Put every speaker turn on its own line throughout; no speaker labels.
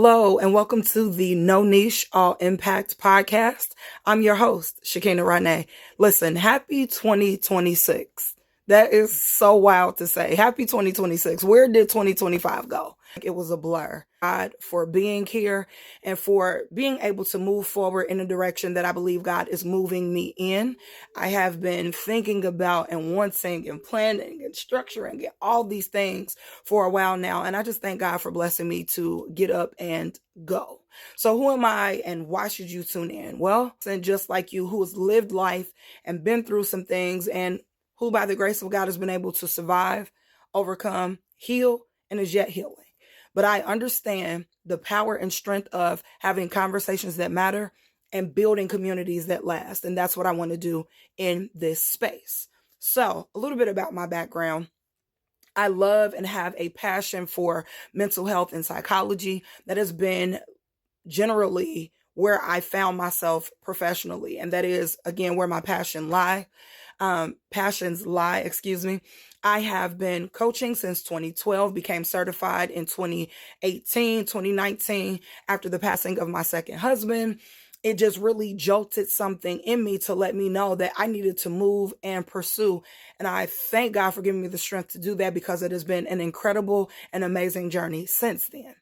Hello, and welcome to the No Niche, All Impact podcast. I'm your host, Shakina Renee. Listen, happy 2026. That is so wild to say. Happy 2026. Where did 2025 go? It was a blur. God for being here and for being able to move forward in a direction that I believe God is moving me in. I have been thinking about and wanting and planning and structuring and all these things for a while now. And I just thank God for blessing me to get up and go. So who am I and why should you tune in? Well, and just like you, who has lived life and been through some things and who by the grace of God has been able to survive, overcome, heal, and is yet healing. But I understand the power and strength of having conversations that matter and building communities that last. And that's what I want to do in this space. So a little bit about my background. I love and have a passion for mental health and psychology. That has been generally where I found myself professionally. And that is, again, where my passions lie. I have been coaching since 2012, became certified in 2018, 2019, after the passing of my second husband. It just really jolted something in me to let me know that I needed to move and pursue. And I thank God for giving me the strength to do that because it has been an incredible and amazing journey since then.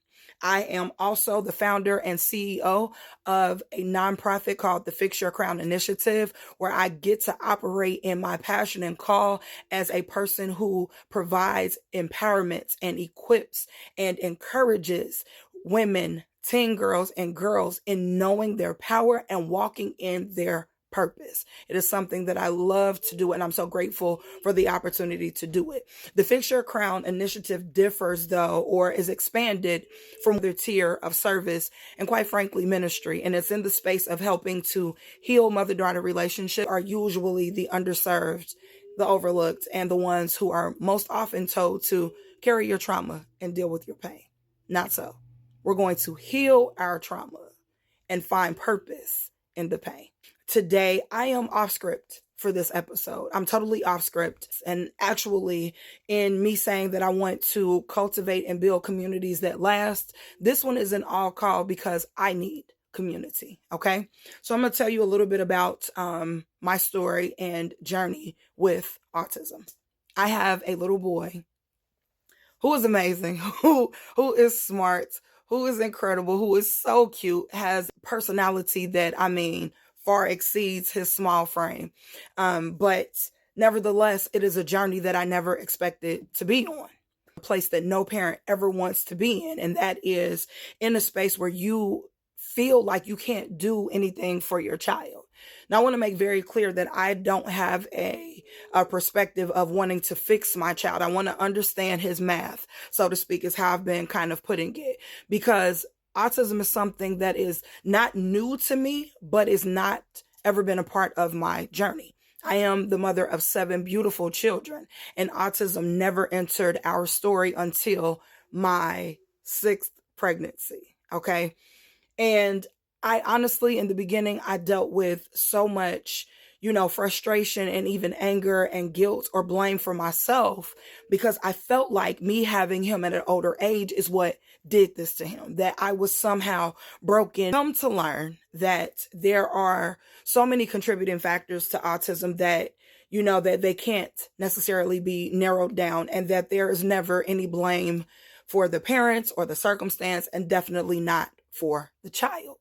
I am also the founder and CEO of a nonprofit called the Fix Your Crown Initiative, where I get to operate in my passion and call as a person who provides empowerment and equips and encourages women, teen girls, and girls in knowing their power and walking in their purpose. It is something that I love to do, and I'm so grateful for the opportunity to do it. The Fix Your Crown initiative differs, though, or is expanded from the tier of service and, quite frankly, ministry. And it's in the space of helping to heal mother-daughter relationships are usually the underserved, the overlooked, and the ones who are most often told to carry your trauma and deal with your pain. Not so. We're going to heal our trauma and find purpose in the pain. Today, I am off script for this episode. I'm totally off script. And actually, in me saying that I want to cultivate and build communities that last, this one is an all call because I need community. Okay. So I'm going to tell you a little bit about my story and journey with autism. I have a little boy who is amazing, who is smart, who is incredible, who is so cute, has personality that, far exceeds his small frame. But nevertheless, it is a journey that I never expected to be on. A place that no parent ever wants to be in. And that is in a space where you feel like you can't do anything for your child. Now, I want to make very clear that I don't have a perspective of wanting to fix my child. I want to understand his math, so to speak, is how I've been kind of putting it. Because autism is something that is not new to me, but is not ever been a part of my journey. I am the mother of 7 beautiful children, and autism never entered our story until my 6th pregnancy. Okay. And I honestly, in the beginning, I dealt with so much, frustration and even anger and guilt or blame for myself because I felt like me having him at an older age is what did this to him, that I was somehow broken. Come to learn that there are so many contributing factors to autism that, that they can't necessarily be narrowed down and that there is never any blame for the parents or the circumstance and definitely not for the child.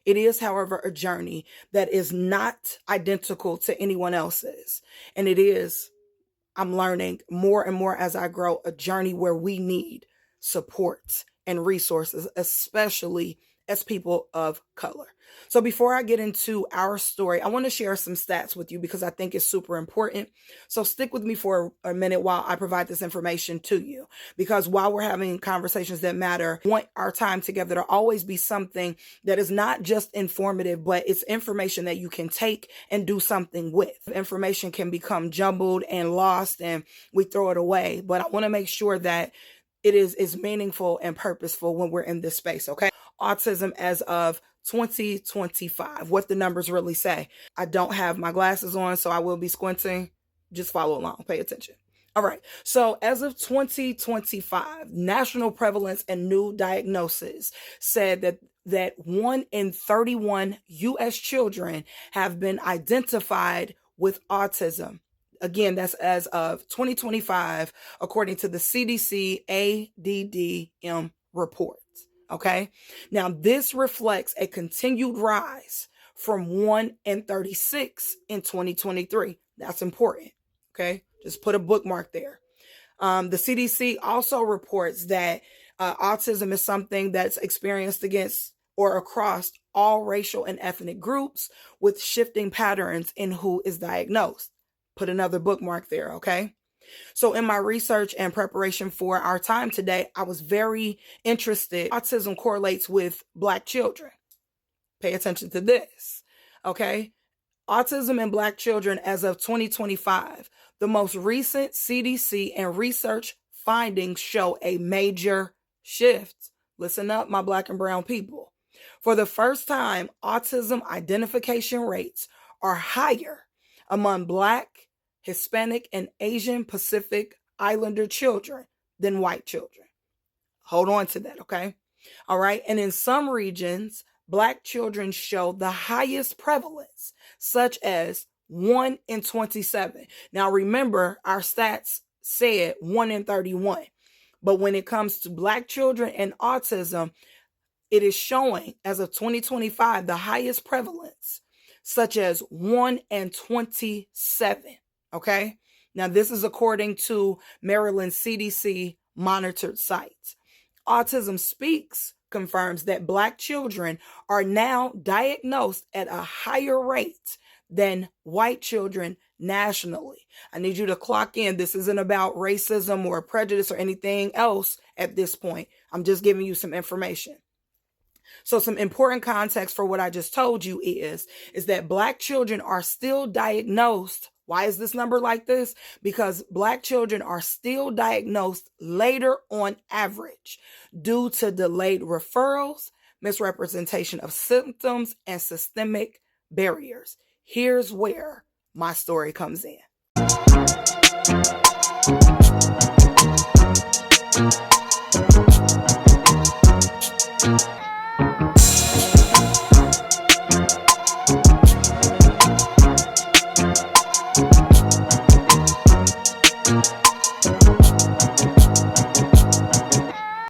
It is, however, a journey that is not identical to anyone else's. And it is, I'm learning more and more as I grow, a journey where we need support and resources, especially as people of color. So before I get into our story, I want to share some stats with you because I think it's super important. So stick with me for a minute while I provide this information to you, because while we're having conversations that matter, I want our time together to always be something that is not just informative, but it's information that you can take and do something with. Information can become jumbled and lost and we throw it away. But I want to make sure that it is meaningful and purposeful when we're in this space, okay? Autism as of 2025, what the numbers really say. I don't have my glasses on, so I will be squinting. Just follow along, pay attention. All right. So as of 2025, national prevalence and new diagnosis said that 1 in 31 US children have been identified with autism. Again, that's as of 2025, according to the CDC ADDM report. Okay. Now, this reflects a continued rise from 1 in 36 in 2023. That's important. Okay. Just put a bookmark there. The CDC also reports that autism is something that's experienced against or across all racial and ethnic groups with shifting patterns in who is diagnosed. Put another bookmark there, okay? So in my research and preparation for our time today, I was very interested. Autism correlates with Black children. Pay attention to this, okay? Autism in Black children as of 2025. The most recent CDC and research findings show a major shift. Listen up, my Black and brown people. For the first time, autism identification rates are higher among Black, Hispanic, and Asian Pacific Islander children than white children. Hold on to that, okay? All right. And in some regions, Black children show the highest prevalence, such as 1 in 27. Now, remember, our stats said 1 in 31. But when it comes to Black children and autism, it is showing as of 2025 the highest prevalence, such as 1 in 27. Okay. Now, this is according to Maryland CDC monitored sites. Autism Speaks confirms that Black children are now diagnosed at a higher rate than white children nationally. I need you to clock in. This isn't about racism or prejudice or anything else at this point. I'm just giving you some information. So some important context for what I just told you is that Black children are still diagnosed. Why is this number like this? Because Black children are still diagnosed later on average due to delayed referrals, misrepresentation of symptoms, and systemic barriers. Here's where my story comes in.